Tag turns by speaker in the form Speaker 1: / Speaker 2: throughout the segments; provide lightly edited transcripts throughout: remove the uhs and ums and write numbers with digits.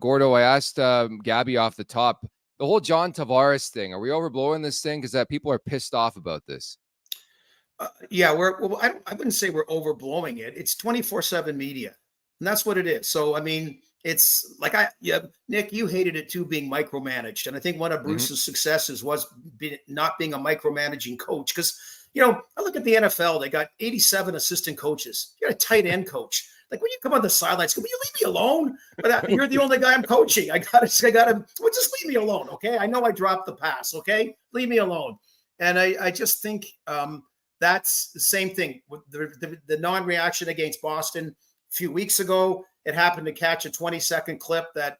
Speaker 1: Gordo, I asked Gabby off the top, the whole John Tavares thing. Are we overblowing this thing? Because people are pissed off about this.
Speaker 2: Yeah, I wouldn't say we're overblowing it. It's 24/7 media, and that's what it is. So, I mean, it's like Nick, you hated it too, being micromanaged, and I think one of Bruce's successes was not being a micromanaging coach. Because I look at the NFL; they got 87 assistant coaches. You got a tight end coach. Like, when you come on the sidelines, will you leave me alone? But you're the only guy I'm coaching. I gotta. Well, just leave me alone, okay? I know I dropped the pass, okay? Leave me alone. And I just think. That's the same thing with the non-reaction against Boston a few weeks ago. It happened to catch a 20-second clip that,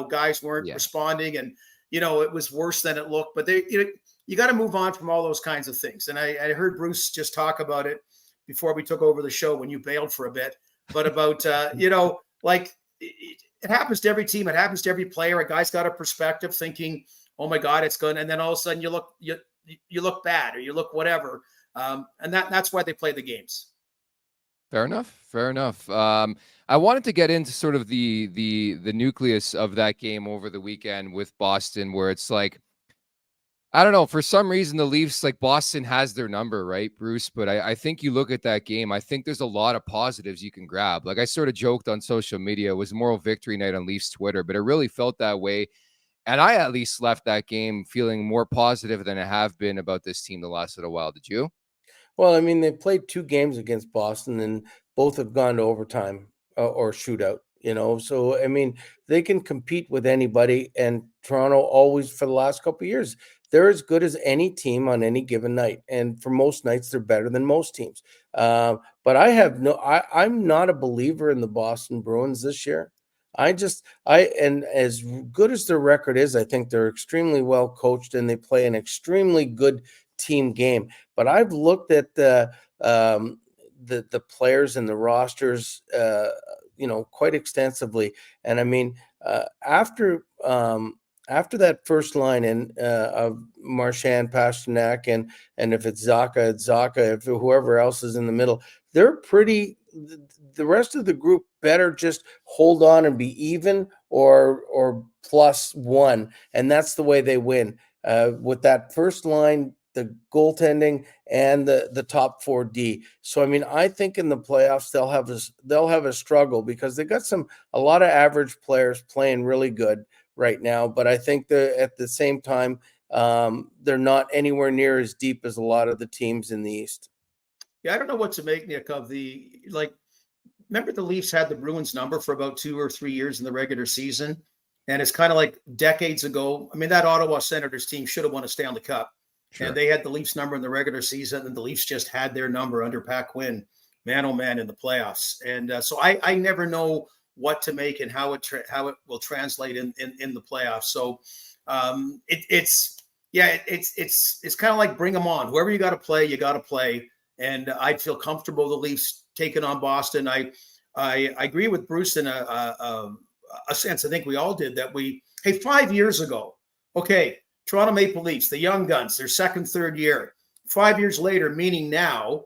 Speaker 2: guys weren't responding, and, it was worse than it looked. But you got to move on from all those kinds of things. And I heard Bruce just talk about it before we took over the show when you bailed for a bit. But about, like it happens to every team. It happens to every player. A guy's got a perspective thinking, oh, my God, it's good. And then all of a sudden you look bad or you look whatever. And that's why they play the games.
Speaker 1: Fair enough. I wanted to get into sort of the nucleus of that game over the weekend with Boston, where it's like, I don't know, for some reason the Leafs, like, Boston has their number, right, Bruce? But I think you look at that game, I think there's a lot of positives you can grab. Like, I sort of joked on social media, it was moral victory night on Leafs Twitter, but it really felt that way. And I at least left that game feeling more positive than I have been about this team the last little while. Did you?
Speaker 3: Well, I mean, they played 2 games against Boston, and both have gone to overtime or shootout, So, I mean, they can compete with anybody, and Toronto always, for the last couple of years, they're as good as any team on any given night. And for most nights, they're better than most teams. But I'm not a believer in the Boston Bruins this year. And as good as their record is, I think they're extremely well coached, and they play an extremely good team game. But I've looked at the players and the rosters, quite extensively. And I mean, after that first line of Marchand, Pasternak, and if it's Zacha, it's Zacha. If whoever else is in the middle, they're pretty. The rest of the group better just hold on and be even or +1, and that's the way they win. With that first line, the goaltending, and the top 4D. So, I mean, I think in the playoffs they'll have a struggle because they got a lot of average players playing really good right now. But I think that at the same time, they're not anywhere near as deep as a lot of the teams in the East.
Speaker 2: Yeah, I don't know what to make, Nick, of remember the Leafs had the Bruins number for about 2 or 3 years in the regular season. And it's kind of like decades ago. I mean, that Ottawa Senators team should have won a Stanley Cup. Sure. And they had the Leafs number in the regular season, and the Leafs just had their number under Pat Quinn, man, oh man, in the playoffs. And so I never know what to make and how it will translate in the playoffs. So it's kind of like bring them on. Whoever you got to play, you got to play. And I'd feel comfortable the Leafs taking on Boston. I agree with Bruce in a sense. I think we all did that. 5 years ago, okay, Toronto Maple Leafs, the young guns, their second, third year. 5 years later, meaning now,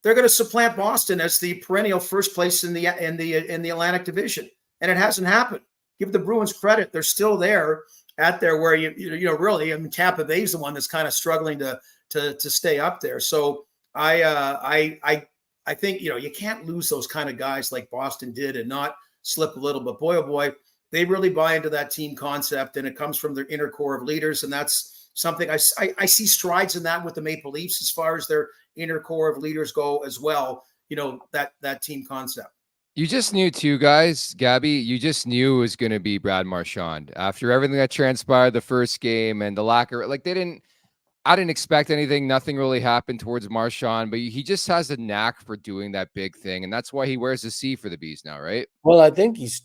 Speaker 2: they're going to supplant Boston as the perennial first place in the Atlantic Division, and it hasn't happened. Give the Bruins credit; they're still there where you really. I mean, Tampa Bay's the one that's kind of struggling to stay up there. So I think you can't lose those kind of guys like Boston did and not slip a little. But boy, oh boy, they really buy into that team concept, and it comes from their inner core of leaders. And that's something I see strides in that with the Maple Leafs as far as their inner core of leaders go as well. That team concept.
Speaker 1: You just knew too, guys, Gabby, you just knew it was going to be Brad Marchand after everything that transpired the first game and the lack of, I didn't expect anything. Nothing really happened towards Marchand, but he just has a knack for doing that big thing. And that's why he wears the C for the Bees now, right?
Speaker 3: Well, I think he's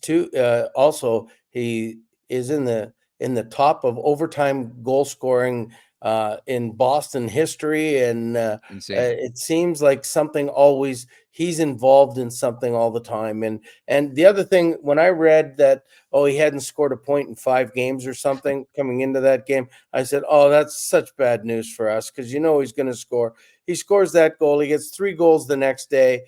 Speaker 3: also he is in the top of overtime goal scoring in Boston history. And it seems like he's involved in something all the time. And the other thing, when I read that, he hadn't scored a point in 5 games or something coming into that game, I said, that's such bad news for us, because he's going to score. He scores that goal. He gets 3 goals the next day.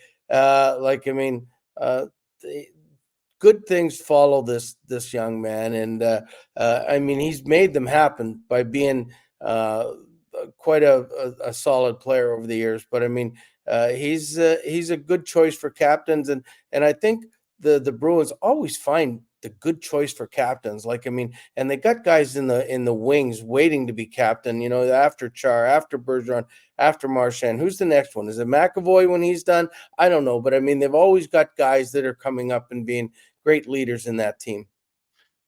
Speaker 3: good things follow this young man, and I mean, he's made them happen by being quite a solid player over the years. But I mean, he's a good choice for captains, and I think the Bruins always find the good choice for captains. Like, I mean, and they got guys in the wings waiting to be captain. You know, after Char, after Bergeron, after Marchand. Who's the next one? Is it McAvoy when he's done? I don't know, but I mean, they've always got guys that are coming up and being great leaders in that team.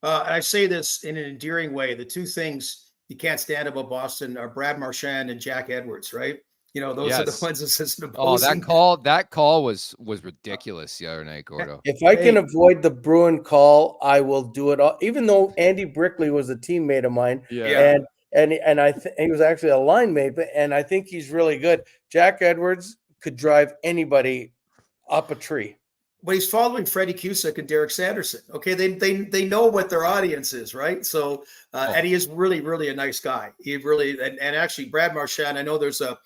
Speaker 2: I say this in an endearing way. The two things you can't stand about Boston are Brad Marchand and Jack Edwards, right? You know, those are the ones that says
Speaker 1: that call was ridiculous the other night, Gordo.
Speaker 3: If I can avoid the Bruin call, I will do it all, even though Andy Brickley was a teammate of mine.
Speaker 2: Yeah.
Speaker 3: And I he was actually a line mate, and I think he's really good. Jack Edwards could drive anybody up a tree.
Speaker 2: But he's following Freddie Cusick and Derek Sanderson. Okay, they know what their audience is, right? So and he is really, really a nice guy. He really and actually Brad Marchand, I know there's a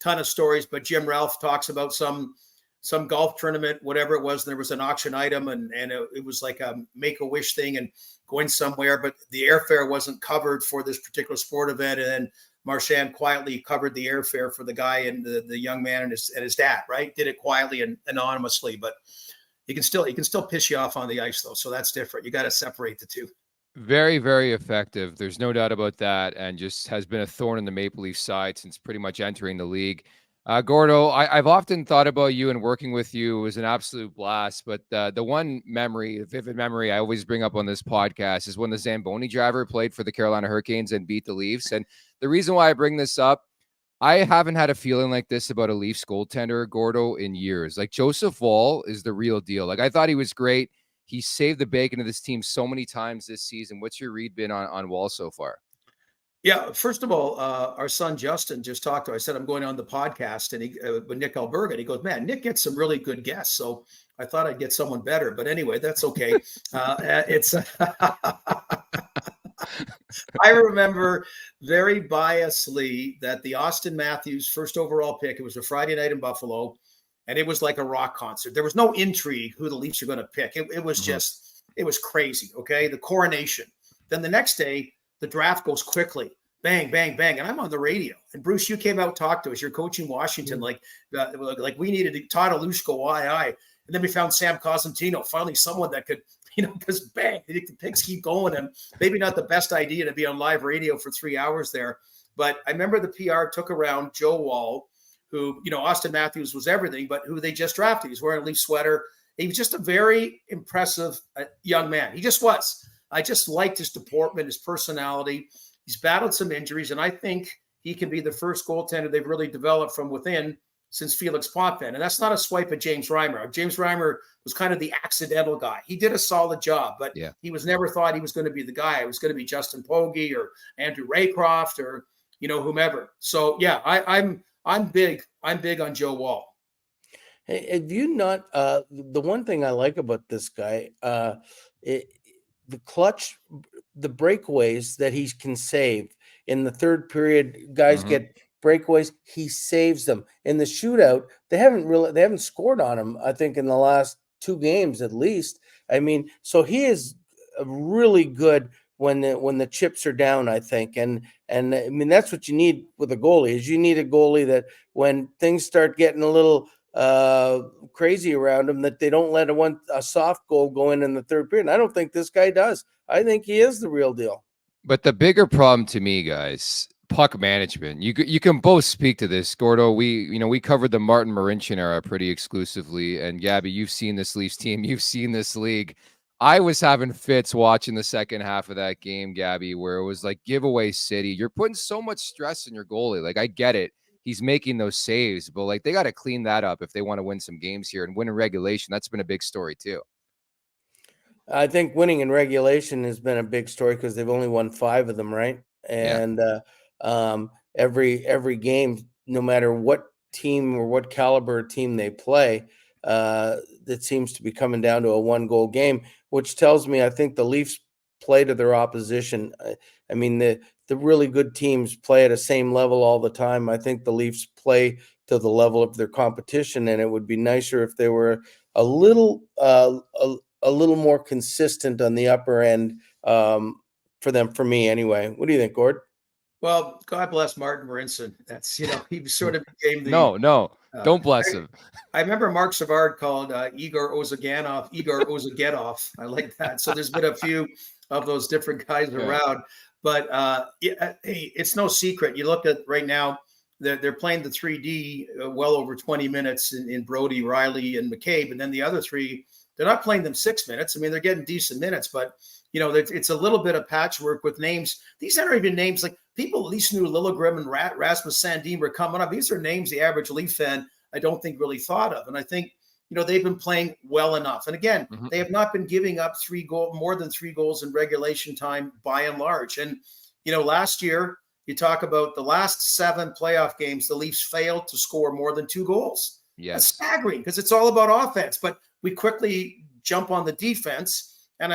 Speaker 2: ton of stories, but Jim Ralph talks about some golf tournament, whatever it was. And there was an auction item, and it was like a Make-A-Wish thing and going somewhere, but the airfare wasn't covered for this particular sport event. And then Marchand quietly covered the airfare for the guy and the young man and his dad, right? Did it quietly and anonymously, but he can still piss you off on the ice though. So that's different. You got to separate the two.
Speaker 1: Very, very effective. There's no doubt about that, and just has been a thorn in the Maple Leaf side since pretty much entering the league. Gordo, I've often thought about you and working with you. It was an absolute blast. But the one vivid memory I always bring up on this podcast is when the Zamboni driver played for the Carolina Hurricanes and beat the Leafs. And the reason why I bring this up, I haven't had a feeling like this about a Leafs goaltender, Gordo, in years. Like, Joseph Woll is the real deal. Like, I thought he was great. He saved the bacon of this team so many times this season. What's your read been on Woll so far?
Speaker 2: Yeah, first of all, our son Justin just talked to. I said I'm going on the podcast, and he with Nick Alberga. And he goes, "Man, Nick gets some really good guests." So I thought I'd get someone better, but anyway, that's okay. It's. I remember very biasly that the Austin Matthews first overall pick. It was a Friday night in Buffalo, and it was like a rock concert. There was no intrigue who the Leafs are going to pick. It was just, it was crazy. Okay, the coronation. Then the next day, the draft goes quickly, bang, bang, bang, and I'm on the radio. And Bruce, you came out, talked to us. You're coaching Washington, like we needed Todd Alushko, and then we found Sam Cosentino, finally someone that could, because bang, the picks keep going, and maybe not the best idea to be on live radio for 3 hours there. But I remember the PR took around Joe Woll, who, Austin Matthews was everything, but who they just drafted. He's wearing a Leaf sweater. He was just a very impressive young man. He just was. I just liked his deportment, his personality. He's battled some injuries, and I think he can be the first goaltender they've really developed from within since Felix Potvin. And that's not a swipe at James Reimer. James Reimer was kind of the accidental guy. He did a solid job, but he was never thought he was going to be the guy. It was going to be Justin Pogge or Andrew Raycroft or, whomever. So, yeah, I'm big on Joe Woll.
Speaker 3: Hey, have you not the one thing I like about this guy, the clutch, the breakaways that he can save in the third period, guys get breakaways, he saves them. In the shootout, they haven't scored on him, I think, in the last 2 games at least. I mean, so he is really good when the chips are down, I think. And I mean, that's what you need with a goalie, is you need a goalie that when things start getting a little crazy around him, that they don't let a soft goal go in the third period. And I don't think this guy does. I think he is the real deal.
Speaker 1: But the bigger problem to me, guys, puck management. You can both speak to this, Gordo. We covered the Martin Marincin era pretty exclusively, and Gabby, you've seen this Leafs team, you've seen this league. I was having fits watching the second half of that game, Gabby, where it was like giveaway city. You're putting so much stress on your goalie. Like, I get it. He's making those saves, but like, they got to clean that up if they want to win some games here and win in regulation. That's been a big story too.
Speaker 3: I think winning in regulation has been a big story because they've only won 5 of them, right? And every game, no matter what team or what caliber team they play, that seems to be coming down to a 1-goal game, which tells me I think the Leafs play to their opposition. I mean, the really good teams play at the same level all the time. I think the Leafs play to the level of their competition, and it would be nicer if they were a little a little more consistent on the upper end for them, for me anyway. What do you think, Gord?
Speaker 2: Well, God bless Martin Marincin. That's, he sort of became the.
Speaker 1: No,
Speaker 2: Uh,
Speaker 1: don't bless him.
Speaker 2: I remember Mark Savard called Igor Ozagedov. I like that. So there's been a few of those different guys around, but hey, it's no secret. You look at right now, they're playing the 3D well over 20 minutes in Brody, Riley, and McCabe, and then the other three, they're not playing them 6 minutes. I mean, they're getting decent minutes, but it's a little bit of patchwork with names. These aren't even names like people at least knew Liljegren and Rasmus Sandin were coming up. These are names the average Leaf fan I don't think really thought of. And I think, they've been playing well enough. And again, they have not been giving up more than 3 goals in regulation time by and large. And, last year, you talk about the last 7 playoff games, the Leafs failed to score more than 2 goals.
Speaker 1: Yes.
Speaker 2: That's staggering because it's all about offense, but we quickly jump on the defense. And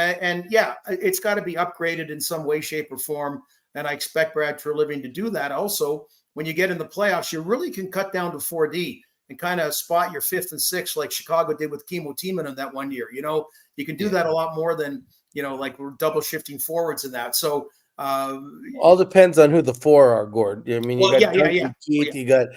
Speaker 2: it's got to be upgraded in some way, shape, or form. And I expect Brad Treliving to do that. Also, when you get in the playoffs, you really can cut down to 4D and kind of spot your 5th and 6th like Chicago did with Kimmo Timonen that one year. You can do that a lot more than, like we're double shifting forwards in that. So
Speaker 3: all depends on who the 4 are, Gord. I mean, you got Keith, you got,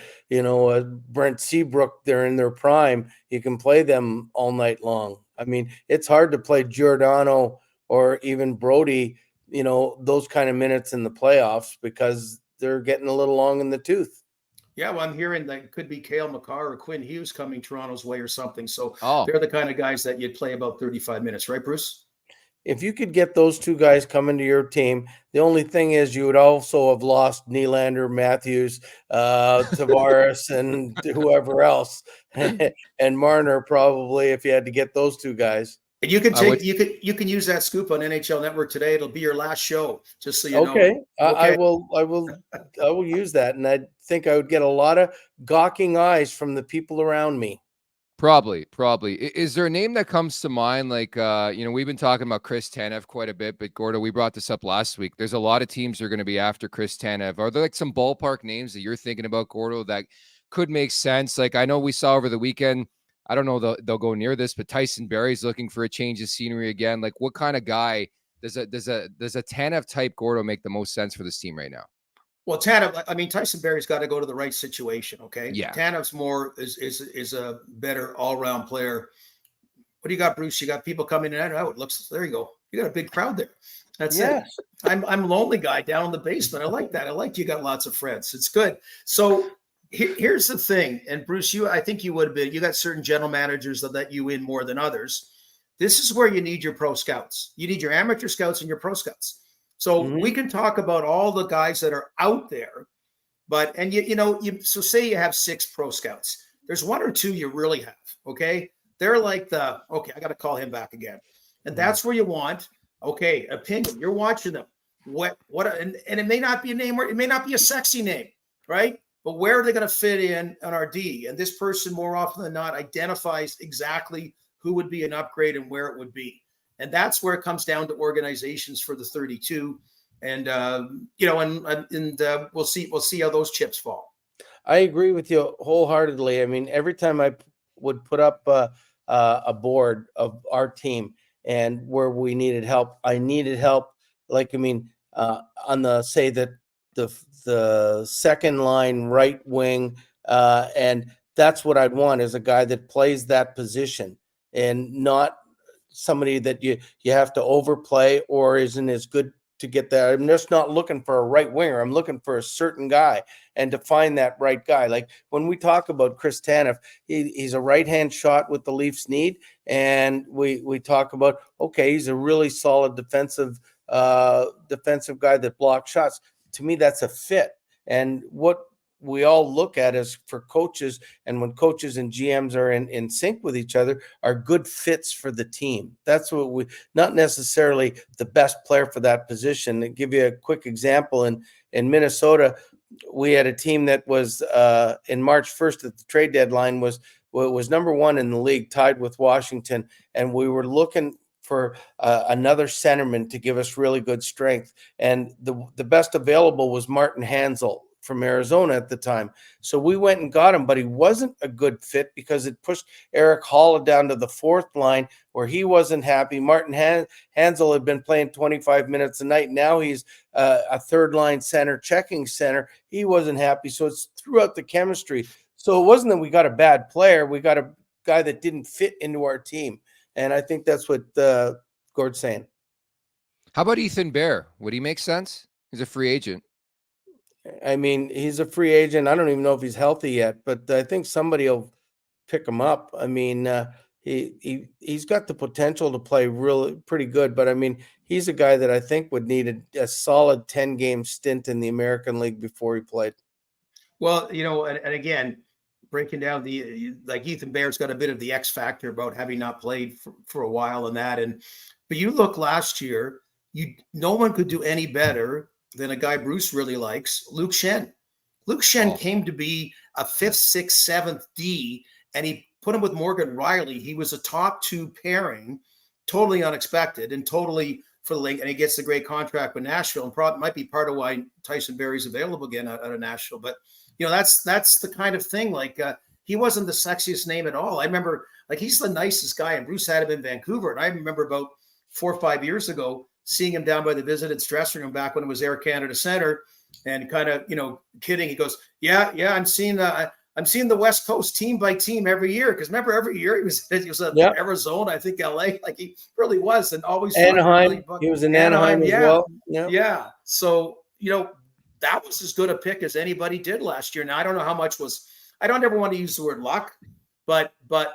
Speaker 3: Brent Seabrook, they're in their prime. You can play them all night long. I mean, it's hard to play Giordano or even Brody, those kind of minutes in the playoffs because they're getting a little long in the tooth.
Speaker 2: Yeah, well, I'm hearing that it could be Cale Makar or Quinn Hughes coming Toronto's way or something. So they're the kind of guys that you'd play about 35 minutes, right, Bruce?
Speaker 3: If you could get those 2 guys coming to your team, the only thing is you would also have lost Nylander, Matthews, Tavares, and whoever else, and Marner probably if you had to get those 2 guys.
Speaker 2: And you can you can use that scoop on NHL Network today. It'll be your last show, just so you know.
Speaker 3: Okay. I will use that, and I think I would get a lot of gawking eyes from the people around me.
Speaker 1: Probably. Is there a name that comes to mind? Like, we've been talking about Chris Tanev quite a bit, but Gordo, we brought this up last week. There's a lot of teams that are going to be after Chris Tanev. Are there like some ballpark names that you're thinking about, Gordo, that could make sense? Like, I know we saw over the weekend, I don't know they'll go near this, but Tyson Barrie's looking for a change of scenery again. Like, what kind of guy does a Tanev type Gordo make the most sense for this team right now?
Speaker 2: Well, Tanev, I mean, Tyson Barrie's got to go to the right situation. Okay.
Speaker 1: Yeah.
Speaker 2: Tanev's more is a better all-round player. What do you got, Bruce? You got people coming in and out. There you go. You got a big crowd there. That's it. I'm a lonely guy down in the basement. I like that. I like you got lots of friends. It's good. So here's the thing. And Bruce, I think you would have been, you got certain general managers that let you in more than others. This is where you need your pro scouts. You need your amateur scouts and your pro scouts. So we can talk about all the guys that are out there, but, and so say you have 6 pro scouts, there's 1 or 2 you really have. Okay. They're like I got to call him back again. And that's where you want, opinion. You're watching them. And it may not be a name, or it may not be a sexy name, right? But where are they going to fit in on our D? And this person more often than not identifies exactly who would be an upgrade and where it would be. And that's where it comes down to organizations for the 32. And, we'll see how those chips fall.
Speaker 3: I agree with you wholeheartedly. I mean, every time I would put up a board of our team and where we needed help, I needed help. Like, I mean, on the second line right wing, and that's what I'd want, is a guy that plays that position and not somebody that you have to overplay or isn't as good to get there. I'm just not looking for a right winger. I'm looking for a certain guy, and to find that right guy. Like when we talk about Chris Tanev, he's a right-hand shot with the Leafs need, and we talk about, he's a really solid defensive guy that blocks shots. To me, that's a fit. And what we all look at as for coaches, and when coaches and GMs are in sync with each other, are good fits for the team. That's what not necessarily the best player for that position. To give you a quick example, in Minnesota, we had a team that was in March 1st at the trade deadline was number 1 in the league, tied with Washington. And we were looking for another centerman to give us really good strength. And the best available was Martin Hansel from Arizona at the time. So we went and got him, but he wasn't a good fit because it pushed Eric Hall down to the fourth line where he wasn't happy. Martin Hansel had been playing 25 minutes a night. Now he's a third line center, checking center. He wasn't happy. So it's throughout the chemistry. So it wasn't that we got a bad player. We got a guy that didn't fit into our team. And I think that's what Gord's saying.
Speaker 1: How about Ethan Bear? Would he make sense? He's a free agent.
Speaker 3: I mean, he's a free agent. I don't even know if he's healthy yet, but I think somebody will pick him up. I mean, he's got the potential to play really pretty good, but I mean, he's a guy that I think would need a solid 10-game stint in the American League before he played.
Speaker 2: Well, and again, breaking down like Ethan Bear's got a bit of the X factor about having not played for a while and that. But you look last year, no one could do any better than a guy Bruce really likes, Luke Schenn. Luke Schenn came to be a 5th, 6th, 7th D, and he put him with Morgan Rielly. He was a top 2 pairing, totally unexpected and totally for the league. And he gets a great contract with Nashville, and probably might be part of why Tyson Barrie's available again out of Nashville. But that's the kind of thing. Like he wasn't the sexiest name at all. I remember, like, he's the nicest guy, and Bruce had him in Vancouver. And I remember about 4 or 5 years ago seeing him down by the Visited's dressing room back when it was Air Canada Center, and kind of, kidding. He goes, yeah, I'm seeing the West Coast team by team every year. Because remember, every year he was Arizona, I think LA, like he really was, and always
Speaker 3: Anaheim. He was in Anaheim as well.
Speaker 2: Yeah. So that was as good a pick as anybody did last year. Now I don't know how much was. I don't ever want to use the word luck, but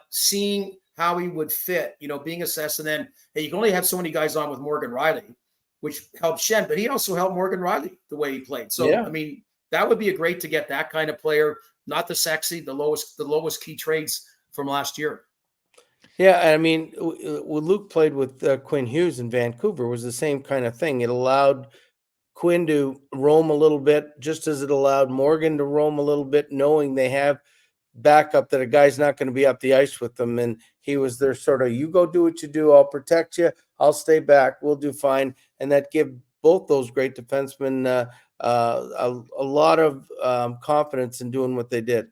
Speaker 2: seeing how he would fit, being assessed, and then, hey, you can only have so many guys on with Morgan Rielly, which helped Schenn, but he also helped Morgan Rielly the way he played. So, I mean, that would be great to get that kind of player, not the sexy, the lowest key trades from last year.
Speaker 3: Yeah, I mean, when Luke played with Quinn Hughes in Vancouver, was the same kind of thing. It allowed Quinn to roam a little bit, just as it allowed Morgan to roam a little bit, knowing they have backup, that a guy's not going to be up the ice with them. And he was their sort of, you go do what you do, I'll protect you, I'll stay back, we'll do fine. And that gave both those great defensemen a lot of confidence in doing what they did.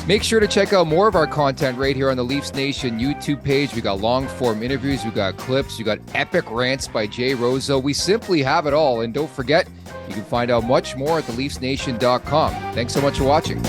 Speaker 1: Make sure to check out more of our content right here on the Leafs Nation YouTube page. We got long form interviews, we got clips, we got epic rants by Jay Roseau. We simply have it all. And don't forget, you can find out much more at theleafsnation.com. Thanks so much for watching.